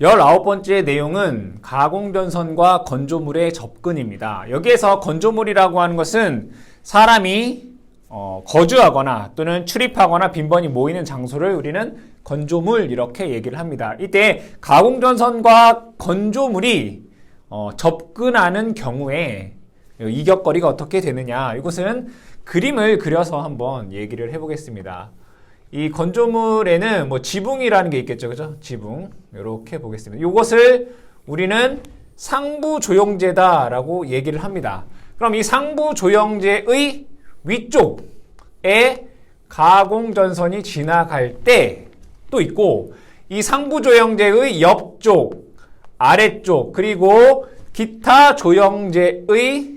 19번째 내용은 가공전선과 건조물의 접근입니다. 여기에서 건조물이라고 하는 것은 사람이 거주하거나 또는 출입하거나 빈번히 모이는 장소를 우리는 건조물 이렇게 얘기를 합니다. 이때 가공전선과 건조물이 접근하는 경우에 이격거리가 어떻게 되느냐, 이것은 그림을 그려서 한번 얘기를 해보겠습니다. 이 건조물에는 지붕이라는 게 있겠죠, 그죠? 지붕 이렇게 보겠습니다. 이것을 우리는 상부조형제다라고 얘기를 합니다. 그럼 이 상부조형제의 위쪽에 가공전선이 지나갈 때 또 있고, 이 상부조형제의 옆쪽, 아래쪽, 그리고 기타 조형제의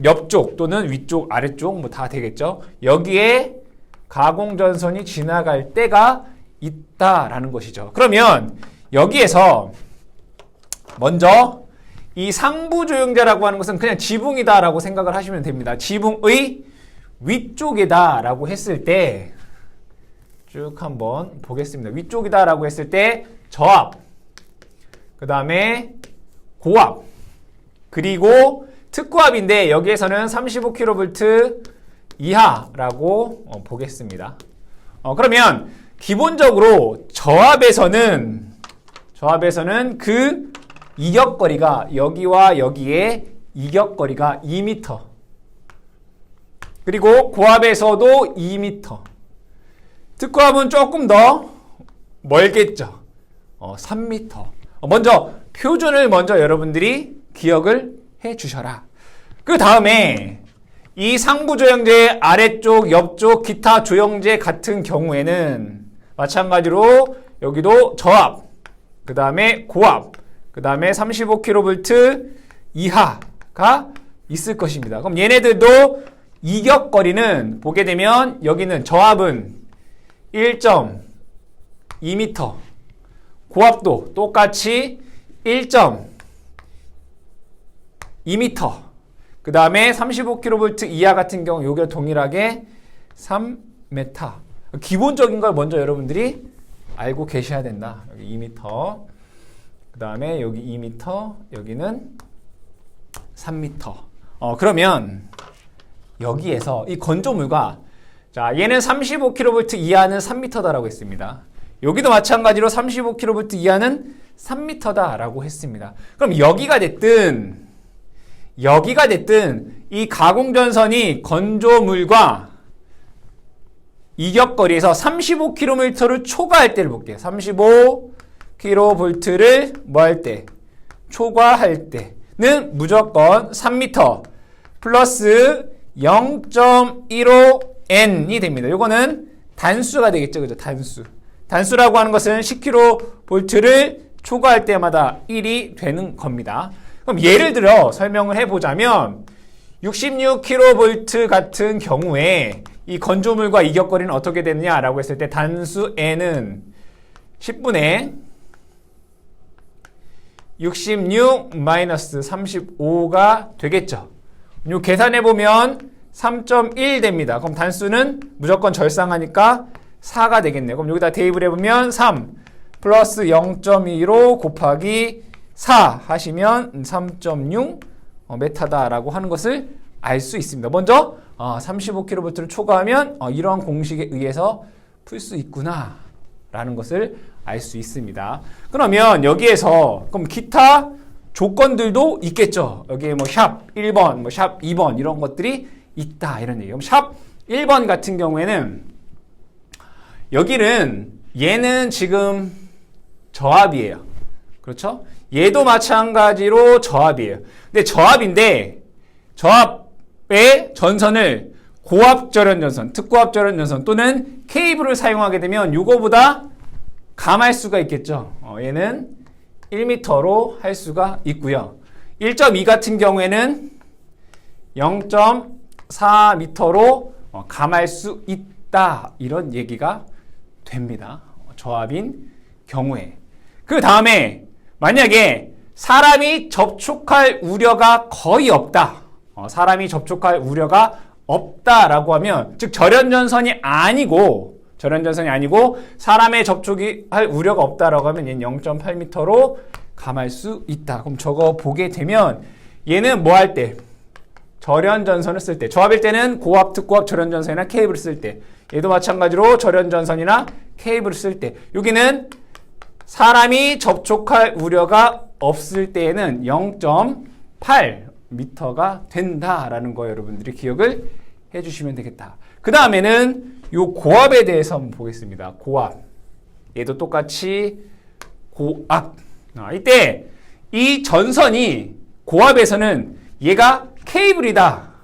옆쪽 또는 위쪽, 아래쪽 다 되겠죠. 여기에 가공전선이 지나갈 때가 있다라는 것이죠. 그러면 여기에서 먼저 이 상부조형제라고 하는 것은 그냥 지붕이다라고 생각을 하시면 됩니다. 지붕의 위쪽이다라고 했을 때 쭉 한번 보겠습니다. 위쪽이다라고 했을 때 저압, 그 다음에 고압, 그리고 특고압인데 여기에서는 35kV 이하라고 보겠습니다. 그러면 기본적으로 저압에서는 그 이격거리가 여기와 여기에 이격거리가 2m, 그리고 고압에서도 2m, 특고압은 조금 더 멀겠죠. 3m. 표준을 먼저 여러분들이 기억을 해 주셔라. 그 다음에 이 상부조형제 아래쪽, 옆쪽, 기타 조형제 같은 경우에는 마찬가지로 여기도 저압, 그 다음에 고압, 그 다음에 35kV 이하가 있을 것입니다. 그럼 얘네들도 이격거리는 보게 되면 여기는 저압은 1.2m, 고압도 똑같이 1.2m, 그 다음에 35kV 이하 같은 경우 여기가 동일하게 3m. 기본적인 걸 먼저 여러분들이 알고 계셔야 된다. 여기 2m, 그 다음에 여기 2m, 여기는 3m. 그러면 여기에서 이 건조물과, 자, 얘는 35kV 이하는 3m다라고 했습니다. 여기도 마찬가지로 35kV 이하는 3m다라고 했습니다. 그럼 여기가 됐든 이 가공전선이 건조물과 이격거리에서 35km를 초과할 때를 볼게요. 35kV를 뭐 할 때? 초과할 때는 무조건 3m 플러스 0.15n이 됩니다. 요거는 단수가 되겠죠. 그죠? 단수라고 하는 것은 10kV를 초과할 때마다 1이 되는 겁니다. 그럼 예를 들어 설명을 해보자면 66kV 같은 경우에 이 건조물과 이격거리는 어떻게 되느냐라고 했을 때 단수 n은 10분의 66-35가 되겠죠. 요 계산해보면 3.1 됩니다. 그럼 단수는 무조건 절상하니까 4가 되겠네요. 그럼 여기다 대입을 해보면 3 플러스 0.25 곱하기 4 하시면 3.6 메타다라고 하는 것을 알 수 있습니다. 먼저 35kV를 초과하면 이러한 공식에 의해서 풀 수 있구나 라는 것을 알 수 있습니다. 그러면 여기에서 그럼 기타 조건들도 있겠죠. 여기에 샵 1번, 샵 2번 이런 것들이 있다 이런 얘기예요. 샵 1번 같은 경우에는 여기는 얘는 지금 저압이에요. 그렇죠? 얘도 마찬가지로 저압이에요. 근데 저압의 전선을 고압절연전선, 특고압절연전선 또는 케이블을 사용하게 되면 이거보다 감할 수가 있겠죠. 얘는 1m로 할 수가 있고요. 1.2 같은 경우에는 0.4m로 감할 수 있다. 이런 얘기가 됩니다. 저압인 경우에. 그 다음에 만약에 사람이 접촉할 우려가 거의 없다. 사람이 접촉할 우려가 없다라고 하면 즉 절연전선이 아니고 절연전선이 아니고 사람의 접촉이 할 우려가 없다라고 하면 얘는 0.8m로 감할 수 있다. 그럼 저거 보게 되면 얘는 뭐 할 때? 절연전선을 쓸 때. 저압일 때는 고압, 특고압, 절연전선이나 케이블을 쓸 때. 얘도 마찬가지로 절연전선이나 케이블을 쓸 때. 여기는 사람이 접촉할 우려가 없을 때에는 0.8m가 된다라는 거 여러분들이 기억을 해주시면 되겠다. 그 다음에는 요 고압에 대해서 한번 보겠습니다. 고압. 얘도 똑같이 고압. 이때 이 전선이 고압에서는 얘가 케이블이다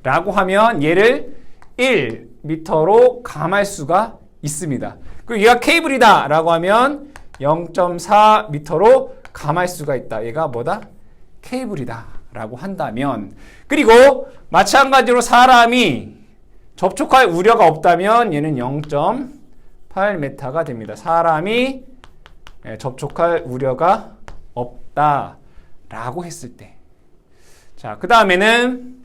라고 하면 얘를 1m로 감할 수가 있습니다. 그리고 얘가 케이블이다 라고 하면 0.4m로 감할 수가 있다. 얘가 뭐다? 케이블이다 라고 한다면, 그리고 마찬가지로 사람이 접촉할 우려가 없다면 얘는 0.8m가 됩니다. 사람이 접촉할 우려가 없다라고 했을 때. 자, 그 다음에는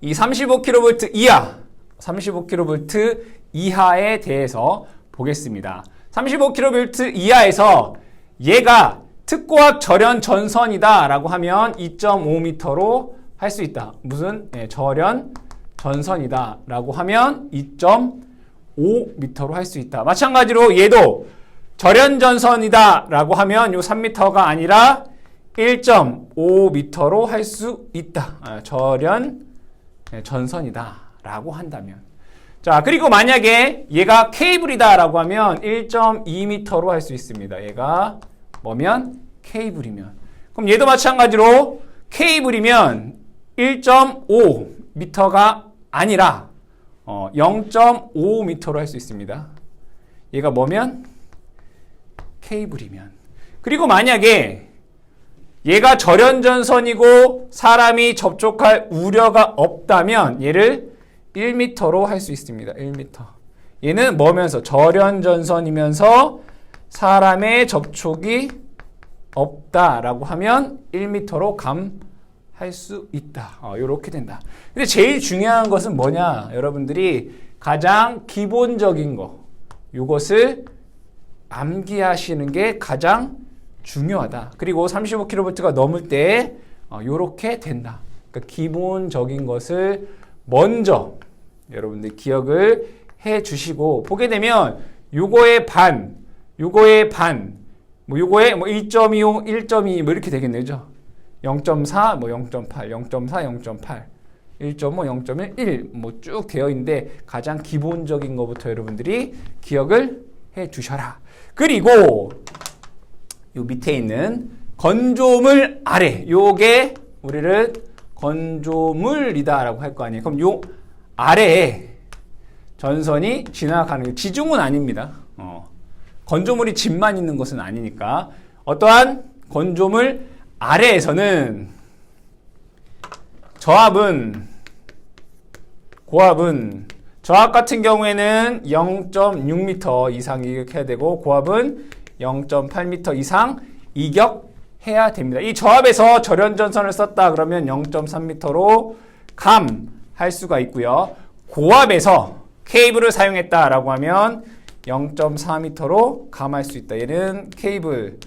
이 35kV 이하, 35kV 이하에 대해서 보겠습니다. 35kV 이하에서 얘가 특고압 절연 전선이다 라고 하면 2.5m로 할 수 있다. 무슨? 절연 전선이다 라고 하면 2.5m로 할 수 있다. 마찬가지로 얘도 절연 전선이다 라고 하면 요 3m가 아니라 1.5m로 할 수 있다. 절연 전선이다 라고 한다면. 자, 그리고 만약에 얘가 케이블이다 라고 하면 1.2m로 할 수 있습니다. 얘가 뭐면? 케이블이면. 그럼 얘도 마찬가지로 케이블이면 1.5m가 아니라 0.5m로 할 수 있습니다. 얘가 뭐면? 케이블이면. 그리고 만약에 얘가 절연전선이고 사람이 접촉할 우려가 없다면 얘를 1m로 할 수 있습니다. 1m. 얘는 뭐면서? 절연전선이면서 사람의 접촉이 없다라고 하면 1m로 감할 수 있다. 이렇게 된다. 근데 제일 중요한 것은 뭐냐? 여러분들이 가장 기본적인 거, 이것을 암기하시는 게 가장 중요하다. 그리고 35kV가 넘을 때 이렇게 된다. 그러니까 기본적인 것을 먼저 여러분들 기억을 해 주시고, 보게 되면 요거의 반, 요거의 반, 요거의 1.25, 1.2 이렇게 되겠네요. 0.4, 0.8, 0.4, 0.8, 1.5, 0.1, 1 쭉 되어 있는데 가장 기본적인 것부터 여러분들이 기억을 해 주셔라. 그리고 요 밑에 있는 건조물 아래, 요게 우리를 건조물이다라고 할 거 아니에요. 그럼 요 아래에 전선이 지나가는, 지중은 아닙니다. 건조물이 집만 있는 것은 아니니까. 어떠한 건조물 아래에서는 저압은, 고압은, 저압 같은 경우에는 0.6m 이상 이격해야 되고, 고압은 0.8m 이상 이격해야 됩니다. 이 저압에서 절연전선을 썼다 그러면 0.3m로 감할 수가 있고요. 고압에서 케이블을 사용했다라고 하면 0.4m로 감할 수 있다. 얘는 케이블,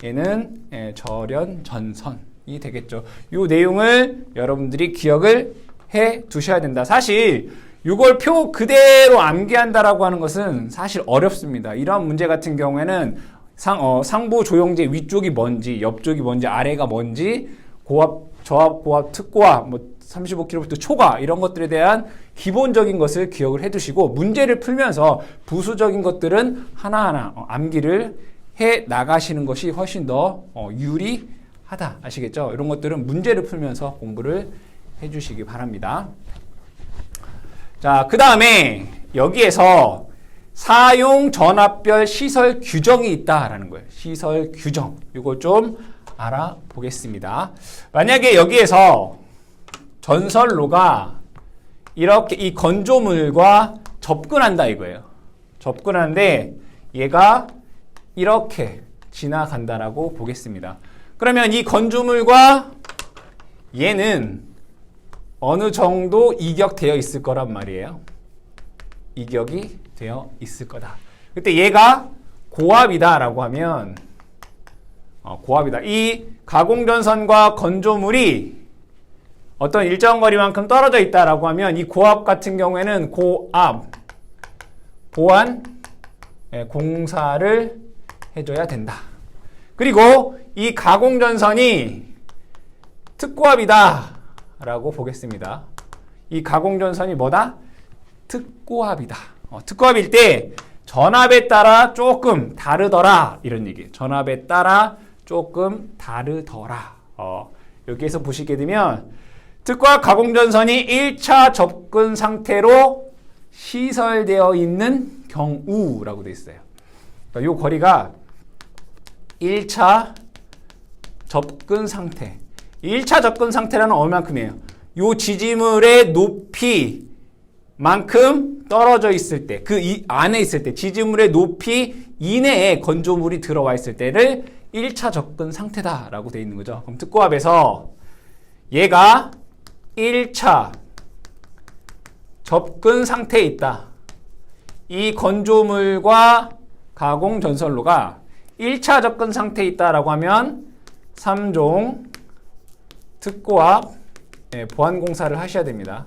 얘는 절연전선이 되겠죠. 이 내용을 여러분들이 기억을 해 두셔야 된다. 사실 이걸 표 그대로 암기한다라고 하는 것은 사실 어렵습니다. 이런 문제 같은 경우에는 상부 조영제 위쪽이 뭔지, 옆쪽이 뭔지, 아래가 뭔지, 고압, 저압, 고압, 특고압, 35kV 초과 이런 것들에 대한 기본적인 것을 기억을 해두시고, 문제를 풀면서 부수적인 것들은 하나하나 암기를 해 나가시는 것이 훨씬 더 유리하다. 아시겠죠? 이런 것들은 문제를 풀면서 공부를 해주시기 바랍니다. 자, 그 다음에 여기에서 사용 전압별 시설 규정이 있다라는 거예요. 시설 규정. 이거 좀 알아보겠습니다. 만약에 여기에서 전선로가 이렇게 이 건조물과 접근한다 이거예요. 접근하는데 얘가 이렇게 지나간다라고 보겠습니다. 그러면 이 건조물과 얘는 어느 정도 이격되어 있을 거란 말이에요. 이격이 되어 있을 거다. 그때 얘가 고압이다라고 하면 고압이다. 이 가공전선과 건조물이 어떤 일정 거리만큼 떨어져 있다라고 하면 이 고압 같은 경우에는 고압 보완 공사를 해줘야 된다. 그리고 이 가공전선이 특고압이다 라고 보겠습니다. 이 가공전선이 뭐다? 특고압이다. 특고압일 때 전압에 따라 조금 다르더라 이런 얘기예요. 전압에 따라 조금 다르더라. 여기에서 보시게 되면 특고압 가공전선이 1차 접근 상태로 시설되어 있는 경우라고 되어 있어요. 그러니까 이 거리가 1차 접근 상태. 1차 접근 상태라는 얼마만큼이에요? 이 지지물의 높이만큼 떨어져 있을 때, 그 안에 있을 때, 지지물의 높이 이내에 건조물이 들어와 있을 때를 1차 접근 상태다라고 되어 있는 거죠. 그럼 특고압에서 얘가 1차 접근 상태에 있다. 이 건조물과 가공전선로가 1차 접근 상태에 있다라고 하면 3종 특고압 보완공사를 하셔야 됩니다.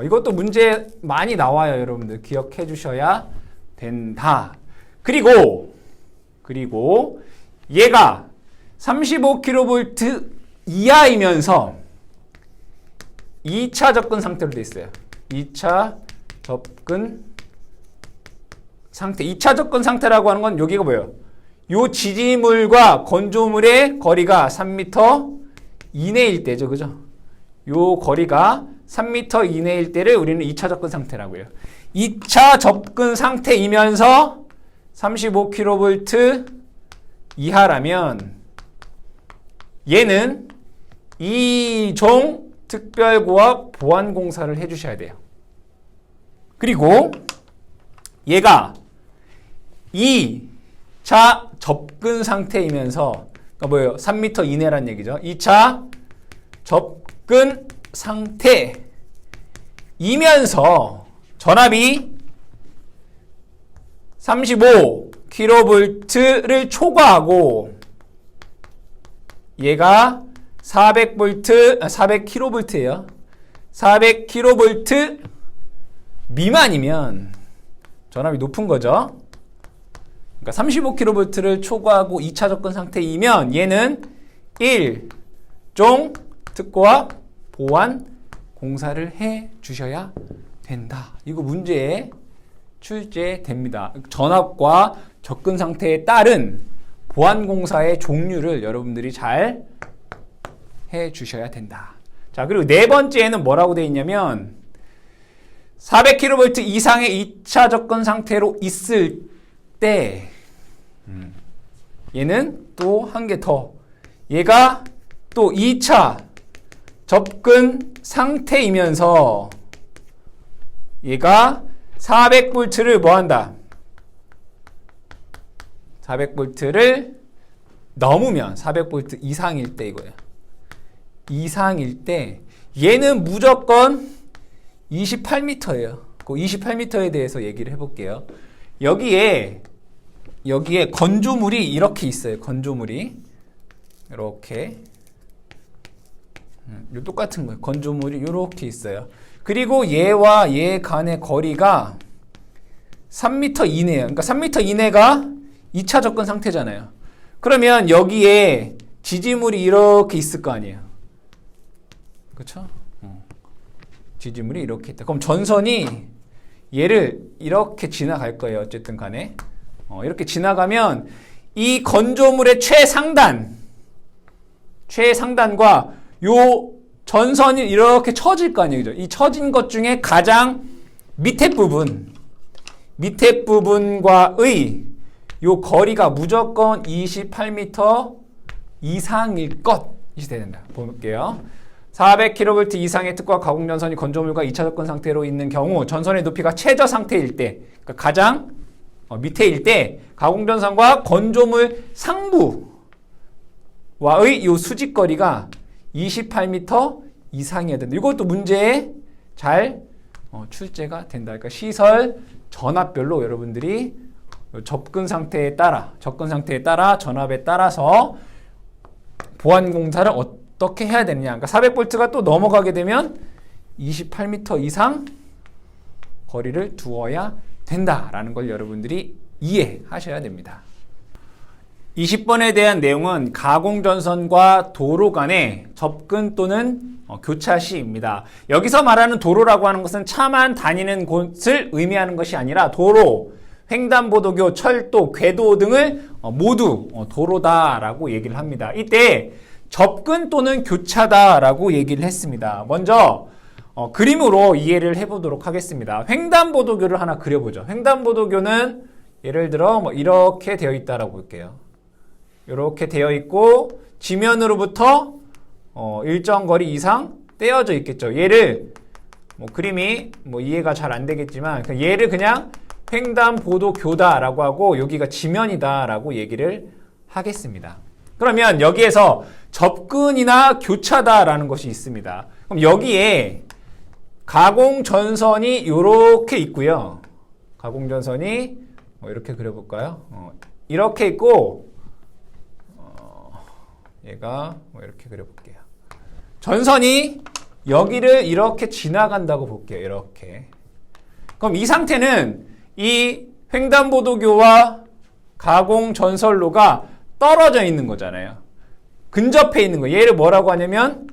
이것도 문제 많이 나와요. 여러분들 기억해 주셔야 된다. 그리고 얘가 35kV 이하이면서 2차 접근 상태로 되어 있어요. 2차 접근 상태. 2차 접근 상태라고 하는 건 여기가 뭐예요? 요 지지물과 건조물의 거리가 3m 이내일 때죠. 그죠? 요 거리가 3m 이내일 때를 우리는 2차 접근 상태라고 해요. 2차 접근 상태이면서 35kV 이하라면 얘는 2종 특별고압 보완공사를 해주셔야 돼요. 그리고 얘가 2차 접근 상태이면서 그러니까 뭐예요? 3m 이내란 얘기죠. 2차 접근 상태이면서 전압이 35kV를 초과하고 얘가 400kV예요. 400kV 미만이면 전압이 높은 거죠. 그러니까 35kV를 초과하고 2차 접근 상태이면 얘는 1종 특고압 보완 공사를 해 주셔야 된다. 이거 문제에 출제됩니다. 전압과 접근 상태에 따른 보완 공사의 종류를 여러분들이 잘 해 주셔야 된다. 자, 그리고 네 번째에는 뭐라고 되어 있냐면 400kV 이상의 2차 접근 상태로 있을 때 얘는 또 한 개 더 얘가 또 2차 접근 상태이면서 얘가 400V를 뭐 한다? 400V를 넘으면 400V 이상일 때 이거예요. 이상일 때 얘는 무조건 28m예요. 그 28m에 대해서 얘기를 해볼게요. 여기에 건조물이 이렇게 있어요. 건조물이 이렇게 똑같은 거예요. 건조물이 이렇게 있어요. 그리고 얘와 얘 간의 거리가 3m 이내예요. 그러니까 3m 이내가 2차 접근 상태잖아요. 그러면 여기에 지지물이 이렇게 있을 거 아니에요. 그렇죠? 지지물이 이렇게 있다. 그럼 전선이 얘를 이렇게 지나갈 거예요. 어쨌든 간에 이렇게 지나가면 이 건조물의 최상단과 요 전선이 이렇게 처질 거 아니에요. 그죠? 이 처진 것 중에 가장 밑에 부분과의 요 거리가 무조건 28m 이상일 것이 돼야 된다. 볼게요. 400kV 이상의 특고압 가공전선이 건조물과 2차 접근 상태로 있는 경우 전선의 높이가 최저 상태일 때, 그러니까 가장 밑에일 때 가공전선과 건조물 상부와의 이 수직거리가 28m 이상이어야 된다. 이것도 문제에 잘 출제가 된다. 그러니까 시설 전압별로 여러분들이 접근 상태에 따라 전압에 따라서 보안 공사를 어떻게 해야 되느냐. 그러니까 400V가 또 넘어가게 되면 28m 이상 거리를 두어야 된다라는 걸 여러분들이 이해하셔야 됩니다. 20번에 대한 내용은 가공전선과 도로 간의 접근 또는 교차 시입니다. 여기서 말하는 도로라고 하는 것은 차만 다니는 곳을 의미하는 것이 아니라 도로, 횡단보도교, 철도, 궤도 등을 모두 도로다라고 얘기를 합니다. 이때 접근 또는 교차다라고 얘기를 했습니다. 먼저 그림으로 이해를 해보도록 하겠습니다. 횡단보도교를 하나 그려보죠. 횡단보도교는 예를 들어 이렇게 되어 있다라고 볼게요. 이렇게 되어 있고 지면으로부터 일정 거리 이상 떼어져 있겠죠. 얘를 그림이 이해가 잘 안 되겠지만 얘를 그냥 횡단보도교다라고 하고 여기가 지면이다라고 얘기를 하겠습니다. 그러면 여기에서 접근이나 교차다라는 것이 있습니다. 그럼 여기에 가공전선이 이렇게 있고요. 가공전선이 이렇게 그려볼까요? 이렇게 있고 얘가 이렇게 그려볼게요. 전선이 여기를 이렇게 지나간다고 볼게요. 이렇게. 그럼 이 상태는 이 횡단보도교와 가공전선로가 떨어져 있는 거잖아요. 근접해 있는 거예요. 얘를 뭐라고 하냐면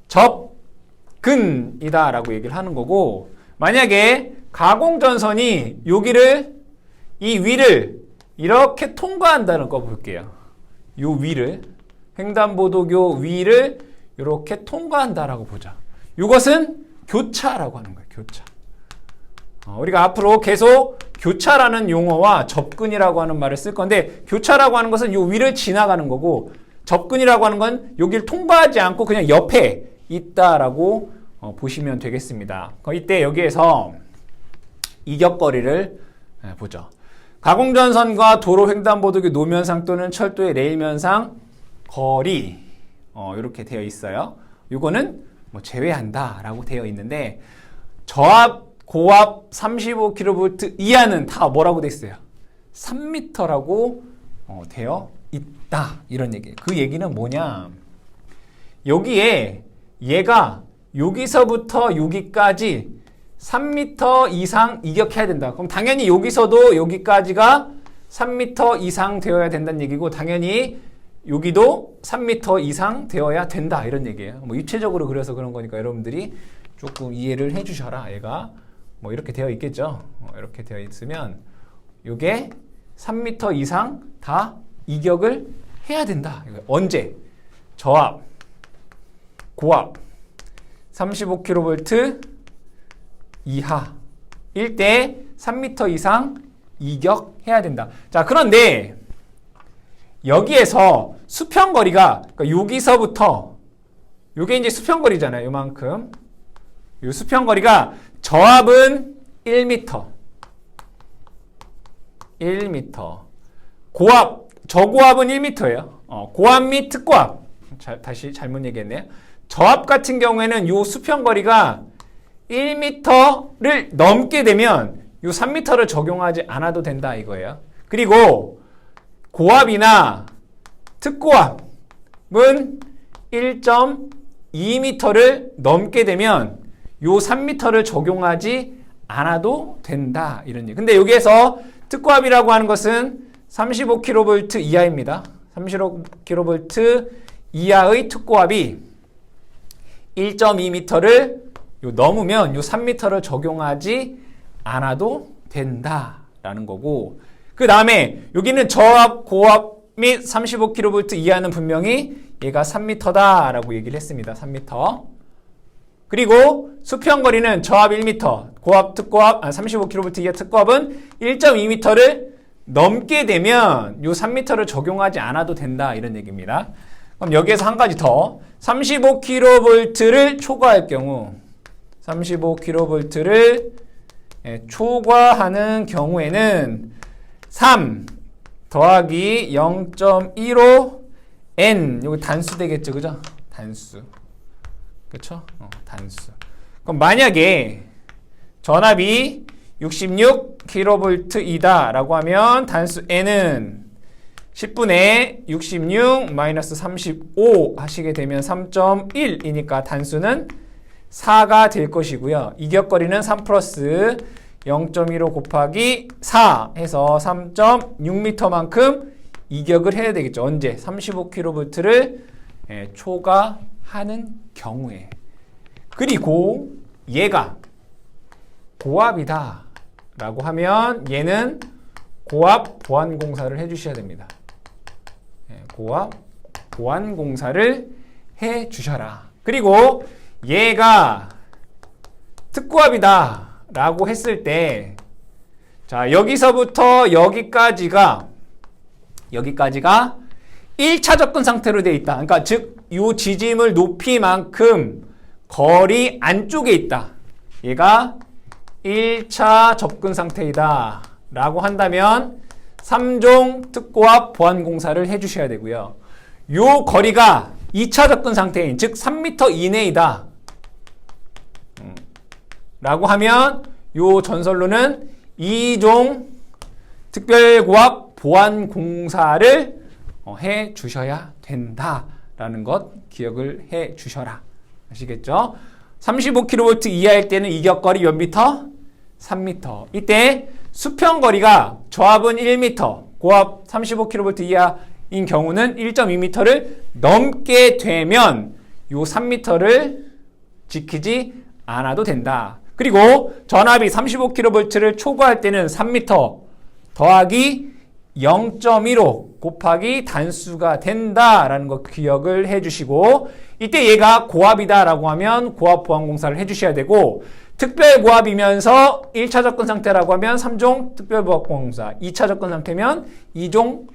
접근이다 라고 얘기를 하는 거고, 만약에 가공전선이 여기를 이 위를 이렇게 통과한다는 거 볼게요. 요 위를, 횡단보도교 위를 이렇게 통과한다라고 보자. 이것은 교차라고 하는 거예요. 교차. 우리가 앞으로 계속 교차라는 용어와 접근이라고 하는 말을 쓸 건데, 교차라고 하는 것은 요 위를 지나가는 거고, 접근이라고 하는 건 여기를 통과하지 않고 그냥 옆에 있다라고 보시면 되겠습니다. 이때 여기에서 이격거리를 보죠. 가공전선과 도로, 횡단보도교, 노면상 또는 철도의 레일면상 거리 이렇게 되어 있어요. 이거는 제외한다라고 되어 있는데, 저압, 고압 35kV 이하는 다 뭐라고 되어 있어요? 3m라고 되어 있다. 이런 얘기예요. 그 얘기는 뭐냐? 여기에 얘가 여기서부터 여기까지 3m 이상 이격해야 된다. 그럼 당연히 여기서도 여기까지가 3m 이상 되어야 된다는 얘기고, 당연히 여기도 3m 이상 되어야 된다. 이런 얘기예요. 입체적으로 그려서 그런 거니까 여러분들이 조금 이해를 해 주셔라. 얘가 이렇게 되어 있겠죠. 이렇게 되어 있으면 이게 3m 이상 다 이격을 해야 된다. 언제? 저압, 고압 35kV 이하일 때 3m 이상 이격해야 된다. 자, 그런데 여기에서 수평거리가, 그러니까 여기서부터 요게 이제 수평거리잖아요. 요만큼. 요 수평거리가 저압은 1m. 고압, 저고압은 1m예요. 고압 및 특고압. 다시 잘못 얘기했네요. 저압 같은 경우에는 요 수평거리가 1m를 넘게 되면 요 3m를 적용하지 않아도 된다 이거예요. 그리고 고압이나 특고압은 1.2m를 넘게 되면 요 3m를 적용하지 않아도 된다. 이런 얘기. 근데 여기에서 특고압이라고 하는 것은 35kV 이하입니다. 35kV 이하의 특고압이 1.2m를 넘으면 요 3m를 적용하지 않아도 된다라는 거고, 그 다음에 여기는 저압, 고압 및 35kV 이하는 분명히 얘가 3m다라고 얘기를 했습니다. 3m. 그리고 수평거리는 저압 1m, 고압, 특고압, 35kV 이하 특고압은 1.2m를 넘게 되면 요 3m를 적용하지 않아도 된다. 이런 얘기입니다. 그럼 여기에서 한 가지 더. 35kV를 초과할 경우, 35kV를 초과하는 경우에는 3 더하기 0.15 n, 이거 단수 되겠죠, 그죠? 단수. 그쵸? 단수. 그럼 만약에 전압이 66kV이다 라고 하면 단수 N은 10분의 66 마이너스 35 하시게 되면 3.1이니까 단수는 4가 될 것이고요. 이격거리는 3 플러스 0.15 곱하기 4 해서 3.6m만큼 이격을 해야 되겠죠. 언제? 35kV를 초과하는 경우에. 그리고 얘가 고압이다 라고 하면 얘는 고압 보완 공사를 해주셔야 됩니다. 고압 보완 공사를 해주셔라. 그리고 얘가 특고압이다 라고 했을 때, 자, 여기서부터 여기까지가 1차 접근 상태로 되어 있다. 그러니까 즉, 이 지짐을 높이만큼 거리 안쪽에 있다. 얘가 1차 접근 상태이다 라고 한다면 3종 특고압 보완 공사를 해주셔야 되고요. 요 거리가 2차 접근 상태인, 즉 3m 이내이다 라고 하면 요 전선로는 2종 특별고압 보완 공사를 해 주셔야 된다라는 것 기억을 해 주셔라. 아시겠죠? 35kV 이하일 때는 이격거리 몇 미터? 3m. 이때 수평거리가 저압은 1m, 고압 35kV 이하인 경우는 1.2m를 넘게 되면 요 3m를 지키지 않아도 된다. 그리고 전압이 35kV를 초과할 때는 3m 더하기 0.15 곱하기 단수가 된다라는 거 기억을 해주시고, 이때 얘가 고압이다라고 하면 고압 보완 공사를 해주셔야 되고, 특별고압이면서 1차 접근 상태라고 하면 3종 특별고압 보완 공사, 2차 접근 상태면 2종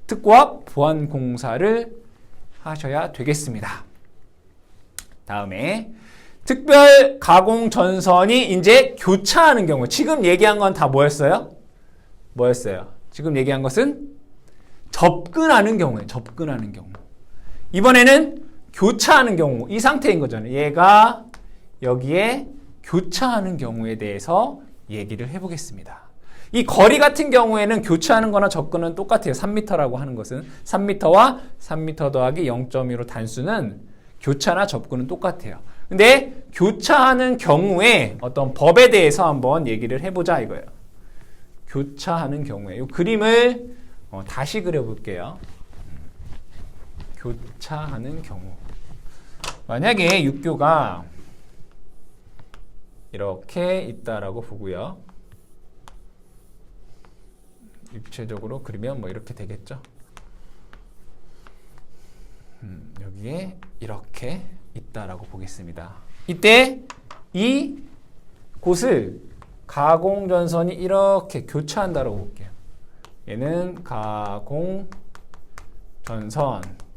특고압 보완 공사를 하셔야 되겠습니다. 다음에 특별 가공 전선이 이제 교차하는 경우, 지금 얘기한 건 다 뭐였어요? 지금 얘기한 것은 접근하는 경우에 접근하는 경우. 이번에는 교차하는 경우, 이 상태인 거잖아요. 얘가 여기에 교차하는 경우에 대해서 얘기를 해보겠습니다. 이 거리 같은 경우에는 교차하는 거나 접근은 똑같아요. 3m라고 하는 것은 3m와 3m 더하기 0.15 단수는 교차나 접근은 똑같아요. 근데 교차하는 경우에 어떤 법에 대해서 한번 얘기를 해보자 이거예요. 교차하는 경우에 이 그림을 다시 그려볼게요. 교차하는 경우. 만약에 육교가 이렇게 있다라고 보고요. 입체적으로 그리면 뭐 이렇게 되겠죠. 여기에 이렇게 있다라고 보겠습니다. 이때 이 곳을 가공전선이 이렇게 교차한다라고 볼게요. 얘는 가공전선,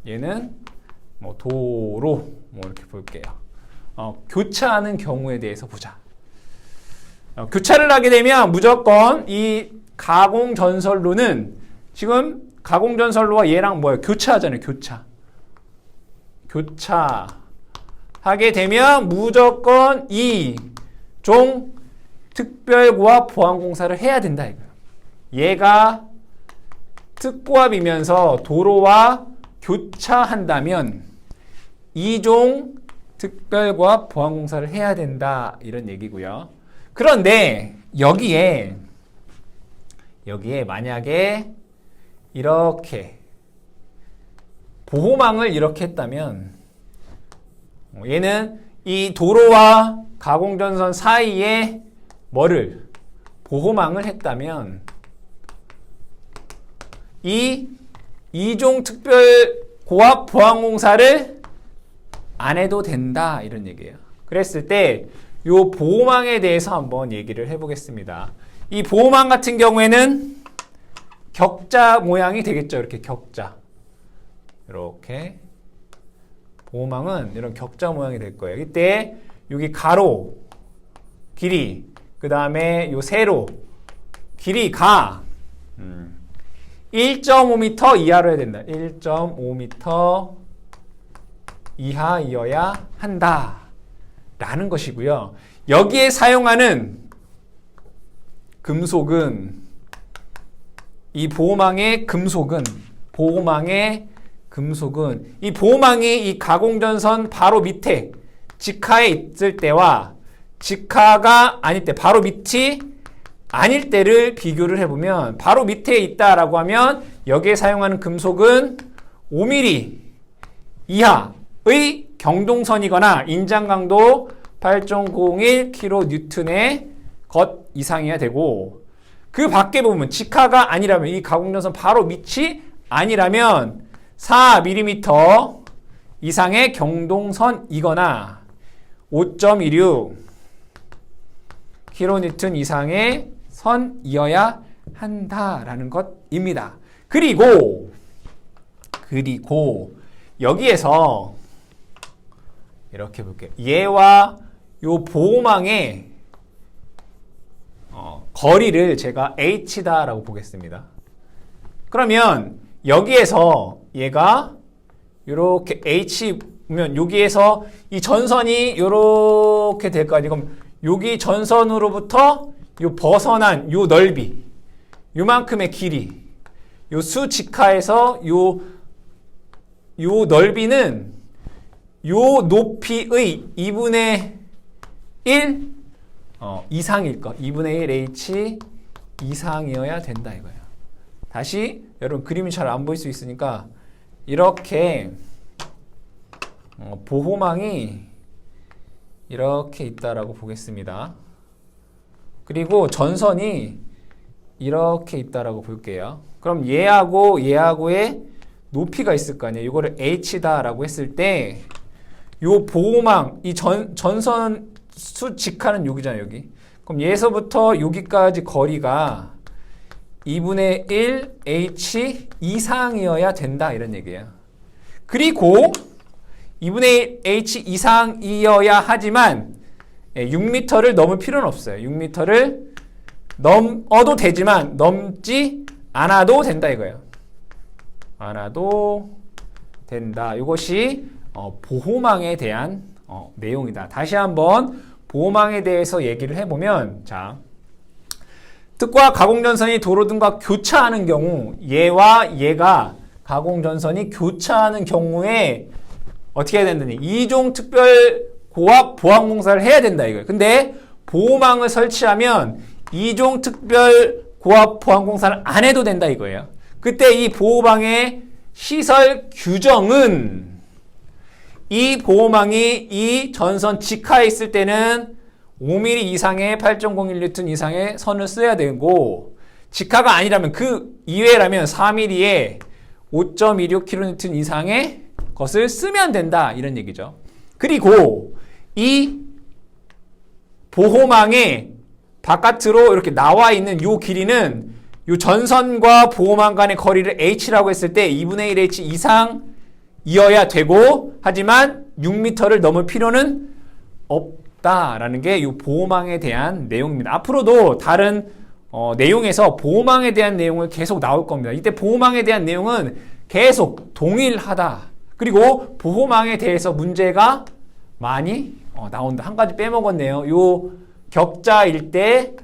얘는 뭐 도로, 뭐 이렇게 볼게요. 교차하는 경우에 대해서 보자. 교차를 하게 되면 무조건 이 가공전선로는 지금 가공전선로와 얘랑 뭐예요? 교차하잖아요. 교차하게 되면 무조건 이 종 특별고압 보완 공사를 해야 된다 이거예요. 얘가 특고압이면서 도로와 교차한다면 이종 특별고압 보완 공사를 해야 된다 이런 얘기고요. 그런데 여기에 만약에 이렇게 보호망을 이렇게 했다면 얘는 이 도로와 가공전선 사이에 뭐를 보호망을 했다면 이 이종 특별 고압 보완 공사를 안 해도 된다 이런 얘기예요. 그랬을 때 이 보호망에 대해서 한번 얘기를 해보겠습니다. 이 보호망 같은 경우에는 격자 모양이 되겠죠. 이렇게 격자. 이렇게 보호망은 이런 격자 모양이 될 거예요. 이때 여기 가로 길이, 그 다음에 요 세로 길이가 1.5m 이하로 해야 된다. 1.5m 이하이어야 한다 라는 것이고요. 여기에 사용하는 금속은 이 보호망의 금속은 이 보호망이 이 가공전선 바로 밑에 직하에 있을 때와 직하가 아닐 때 바로 밑이 아닐 때를 비교를 해보면 바로 밑에 있다라고 하면 여기에 사용하는 금속은 5mm 이하의 경동선이거나 인장강도 8.01kN의 것 이상이어야 되고 그 밖에 보면 직하가 아니라면 이 가공전선 바로 밑이 아니라면 4mm 이상의 경동선이거나 5.16kN 이상의 선이어야 한다라는 것입니다. 그리고 여기에서 이렇게 볼게요. 얘와 요 보호망의 거리를 제가 h다라고 보겠습니다. 그러면 여기에서 얘가 이렇게 h면 여기에서 이 전선이 이렇게 될 거 아니에요. 그럼 여기 전선으로부터 요 벗어난 요 넓이 요만큼의 길이 요 수직하에서 요 넓이는 요 높이의 2분의 1 이상일 거. 2분의 1 h 이상이어야 된다 이거예요. 다시 여러분 그림이 잘 안 보일 수 있으니까 이렇게 보호망이 이렇게 있다라고 보겠습니다. 그리고 전선이 이렇게 있다라고 볼게요. 그럼 얘하고의 높이가 있을 거 아니에요. 이거를 h다라고 했을 때 요 보호망 이 전선 수직하는 여기잖아요. 여기. 그럼 얘에서부터 여기까지 거리가 2분의 1 h 이상이어야 된다 이런 얘기예요. 그리고 2분의 1 h 이상이어야 하지만 6m를 넘을 필요는 없어요. 6m를 넘어도 되지만 넘지 않아도 된다 이거예요. 않아도 된다. 이것이 보호망에 대한 내용이다. 다시 한번 보호망에 대해서 얘기를 해보면 자, 특과 가공전선이 도로 등과 교차하는 경우 얘와 얘가 가공전선이 교차하는 경우에 어떻게 해야 된다니? 이종 특별 고압 보강 공사를 해야 된다 이거예요. 근데 보호망을 설치하면 이종 특별 고압 보강 공사를 안 해도 된다 이거예요. 그때 이 보호망의 시설 규정은 이 보호망이 이 전선 직하에 있을 때는 5mm 이상의 8.01N 이상의 선을 써야 되고 직하가 아니라면 그 이외라면 4mm에 5.26kN 이상의 것을 쓰면 된다 이런 얘기죠. 그리고 이 보호망의 바깥으로 이렇게 나와 있는 이 길이는 이 전선과 보호망 간의 거리를 h라고 했을 때 2분의 1h 이상이어야 되고 하지만 6m를 넘을 필요는 없다라는 게 이 보호망에 대한 내용입니다. 앞으로도 다른 내용에서 보호망에 대한 내용을 계속 나올 겁니다. 이때 보호망에 대한 내용은 계속 동일하다. 그리고 보호망에 대해서 문제가 많이 나온다. 한 가지 빼먹었네요. 요 격자일 때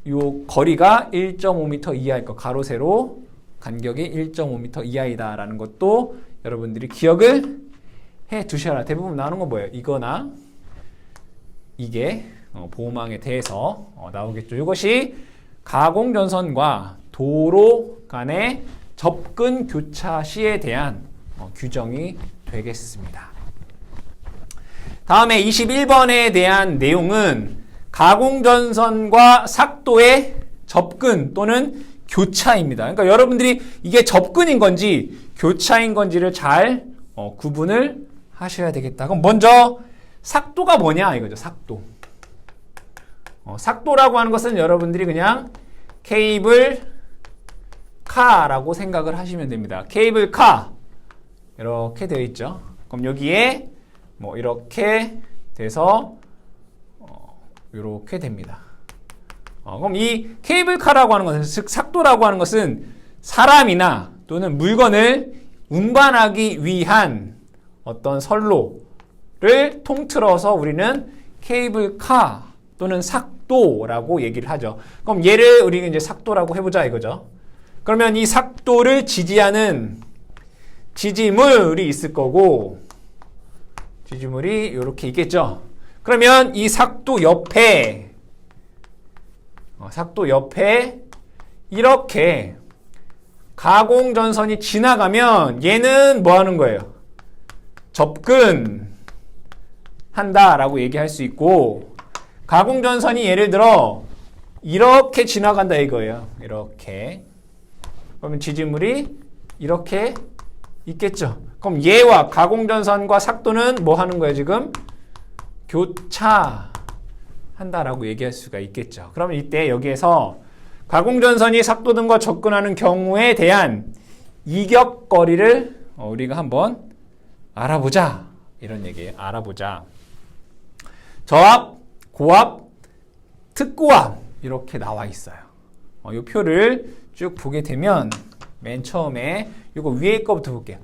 요 거리가 1.5m 이하일 거. 가로 세로 간격이 1.5m 이하이다라는 것도 여러분들이 기억을 해 두셔라. 대부분 나오는 건 뭐예요? 이거나 이게 보호망에 대해서 나오겠죠. 이것이 가공전선과 도로 간의 접근 교차 시에 대한 규정이 되겠습니다. 다음에 21번에 대한 내용은 가공전선과 삭도의 접근 또는 교차입니다. 그러니까 여러분들이 이게 접근인 건지 교차인 건지를 잘 구분을 하셔야 되겠다. 그럼 먼저 삭도가 뭐냐 이거죠. 삭도. 삭도라고 하는 것은 여러분들이 그냥 케이블 카라고 생각을 하시면 됩니다. 케이블 카 이렇게 되어 있죠. 그럼 여기에 뭐 이렇게 돼서 이렇게 됩니다. 그럼 이 케이블카라고 하는 것은 즉 삭도라고 하는 것은 사람이나 또는 물건을 운반하기 위한 어떤 선로를 통틀어서 우리는 케이블카 또는 삭도 삭도라고 얘기를 하죠. 그럼 얘를 우리가 이제 삭도라고 해보자 이거죠. 그러면 이 삭도를 지지하는 지지물이 있을 거고, 지지물이 이렇게 있겠죠. 그러면 이 삭도 옆에 이렇게 가공전선이 지나가면 얘는 뭐 하는 거예요? 접근한다라고 얘기할 수 있고, 가공전선이 예를 들어 이렇게 지나간다 이거예요. 이렇게. 그러면 지지물이 이렇게 있겠죠. 그럼 얘와 가공전선과 삭도는 뭐 하는 거예요 지금? 교차한다라고 얘기할 수가 있겠죠. 그러면 이때 여기에서 가공전선이 삭도 등과 접근하는 경우에 대한 이격거리를 우리가 한번 알아보자. 이런 얘기예요. 알아보자. 저압, 고압, 특고압 이렇게 나와 있어요. 이 표를 쭉 보게 되면 맨 처음에 이거 위에 거부터 볼게요.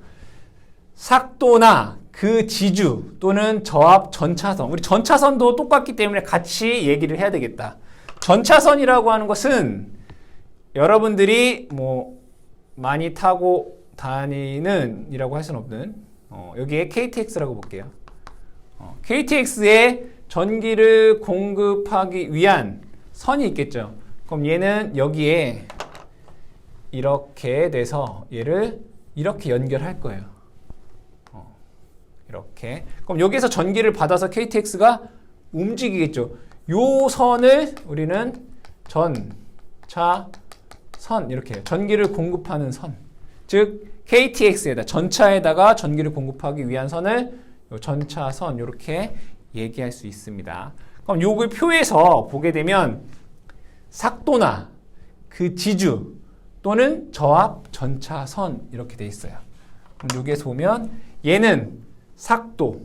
삭도나 그 지주 또는 저압 전차선. 우리 전차선도 똑같기 때문에 같이 얘기를 해야 되겠다. 전차선이라고 하는 것은 여러분들이 뭐 많이 타고 다니는 이라고 할 수는 없는 여기에 KTX라고 볼게요. KTX에 전기를 공급하기 위한 선이 있겠죠. 그럼 얘는 여기에 이렇게 돼서 얘를 이렇게 연결할 거예요. 이렇게. 그럼 여기서 전기를 받아서 KTX가 움직이겠죠. 요 선을 우리는 전차선 이렇게 해요. 전기를 공급하는 선. 즉 KTX에다 전차에다가 전기를 공급하기 위한 선을 요 전차선 이렇게 얘기할 수 있습니다. 그럼 요걸 표에서 보게 되면 삭도나 그 지주 또는 저압 전차선 이렇게 돼 있어요. 그럼 여기에서 보면 얘는 삭도.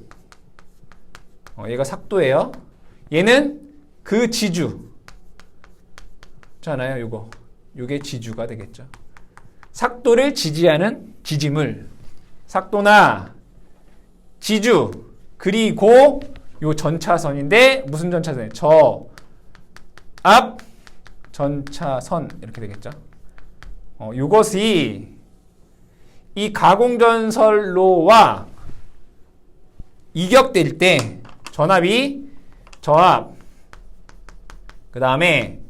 얘가 삭도예요. 얘는 그 지주. 잖아요, 요거. 요게 지주가 되겠죠. 삭도를 지지하는 지지물. 삭도나 지주. 그리고 요 전차선인데 무슨 전차선이에요? 저압 전차선 이렇게 되겠죠. 요것이 이 가공전선로와 이격될 때 전압이 저압, 그 다음에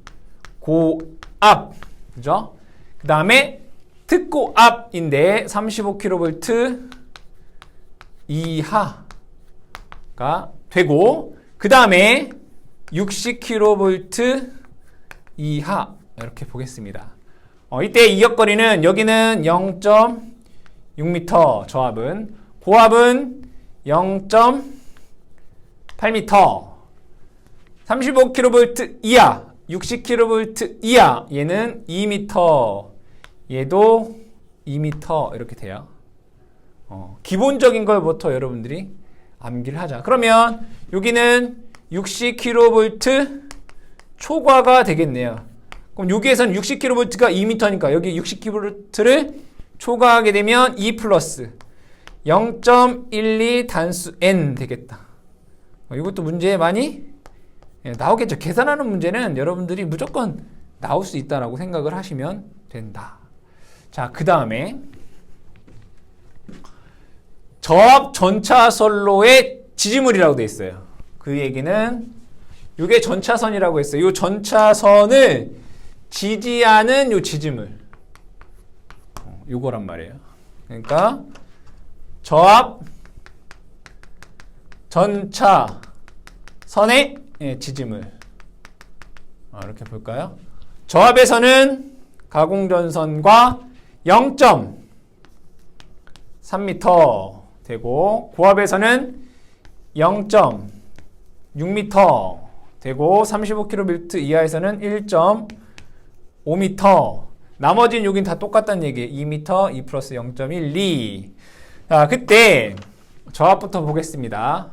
고압, 그죠? 그 다음에 특고압인데 35kV 이하가 되고, 그 다음에 60kV 이하 이렇게 보겠습니다. 이때 이격거리는 여기는 0.6m 저압은, 고압은 0.8m, 35kV 이하, 60kV 이하, 얘는 2m, 얘도 2m 이렇게 돼요. 기본적인 걸부터 여러분들이 암기를 하자. 그러면 여기는 60kV 초과가 되겠네요. 그럼 여기에서는 60kV가 2m니까 여기 60kV를 초과하게 되면 2 플러스 0.12 단수 n 되겠다. 이것도 문제에 많이 나오겠죠. 계산하는 문제는 여러분들이 무조건 나올 수 있다라고 생각을 하시면 된다. 자, 그 다음에 저압 전차선로의 지지물이라고 되어 있어요. 그 얘기는 이게 전차선이라고 했어요. 이 전차선을 지지하는 요 지지물. 요거란 말이에요. 그러니까 저압 전차선의 지지물. 이렇게 볼까요? 저압에서는 가공전선과 0.3m 되고, 고압에서는 0.6m 되고, 35kV 이하에서는 1.5m. 나머지는 여긴 다 똑같다는 얘기예요. 2m, 2 플러스 0.12. 자, 그때 저압부터 보겠습니다.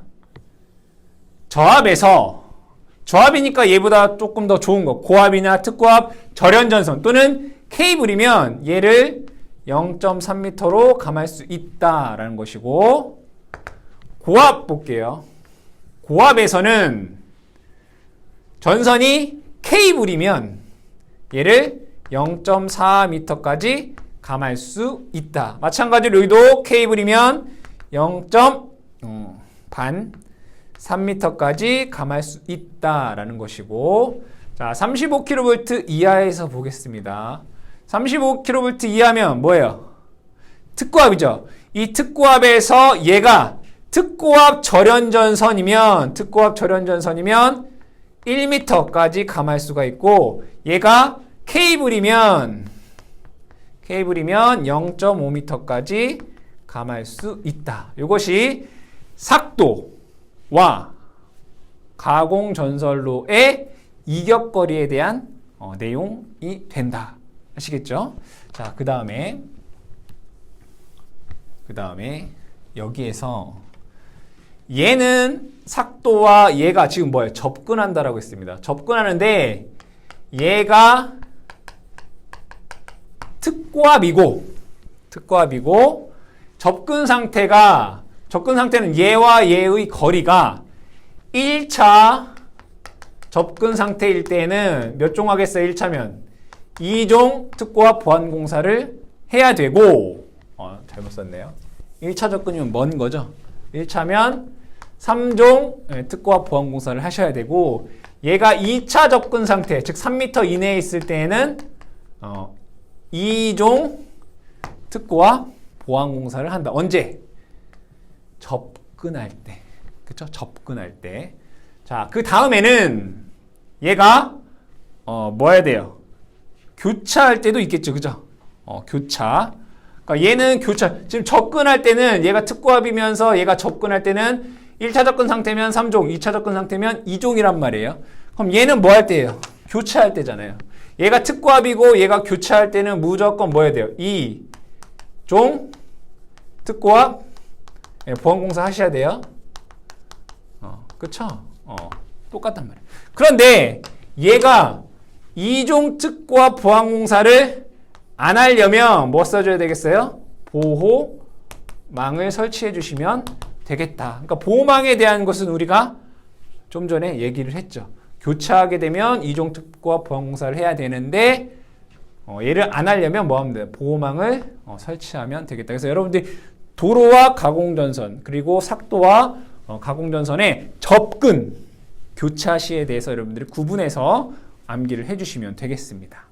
저압이니까 얘보다 조금 더 좋은 거, 고압이나 특고압, 절연전선 또는 케이블이면 얘를 0.3m로 감할 수 있다라는 것이고, 고압 볼게요. 고압에서는 전선이 케이블이면 얘를 0.4m까지 감할 수 있다. 마찬가지로 여기도 케이블이면 3m까지 감할 수 있다라는 것이고, 자, 35kV 이하에서 보겠습니다. 35kV 이하면 뭐예요? 특고압이죠. 이 특고압에서 얘가 특고압 절연전선이면 1m까지 감할 수가 있고, 얘가 케이블이면 0.5m까지 감할 수 있다. 이것이 삭도와 가공전선로의 이격거리에 대한 내용이 된다. 아시겠죠? 자, 그 다음에 여기에서 얘는 삭도와 얘가 지금 뭐예요? 접근한다라고 했습니다. 접근하는데 얘가 특고압이고 접근 상태는 얘와 얘의 거리가 1차 접근 상태일 때는 몇 종 하겠어요? 1차면 2종 특고압 보완 공사를 해야 되고, 잘못 썼네요. 1차 접근이면 먼 거죠. 1차면 3종 특고압 보완 공사를 하셔야 되고, 얘가 2차 접근 상태, 즉 3m 이내에 있을 때에는 2종 특고압 보완 공사를 한다. 언제? 접근할 때. 그쵸? 접근할 때. 자, 그 다음에는 얘가 뭐 해야 돼요? 교차할 때도 있겠죠. 그죠? 교차. 그러니까 얘는 지금 접근할 때는 얘가 특고압이면서 얘가 접근할 때는 1차 접근 상태면 3종, 2차 접근 상태면 2종이란 말이에요. 그럼 얘는 뭐 할 때예요? 교차할 때잖아요. 얘가 특고압이고 얘가 교차할 때는 무조건 뭐 해야 돼요? 2종 특고압 보완공사 하셔야 돼요. 그쵸? 똑같단 말이에요. 그런데 얘가 2종 특고압 보완공사를 안 하려면 뭐 써줘야 되겠어요? 보호망을 설치해 주시면 되겠다. 그러니까 보호망에 대한 것은 우리가 좀 전에 얘기를 했죠. 교차하게 되면 2종 특고압 보완공사를 해야 되는데 얘를 안 하려면 뭐 하면 돼요? 보호망을 설치하면 되겠다. 그래서 여러분들이 도로와 가공전선 그리고 삭도와 가공전선의 접근, 교차 시에 대해서 여러분들이 구분해서 암기를 해주시면 되겠습니다.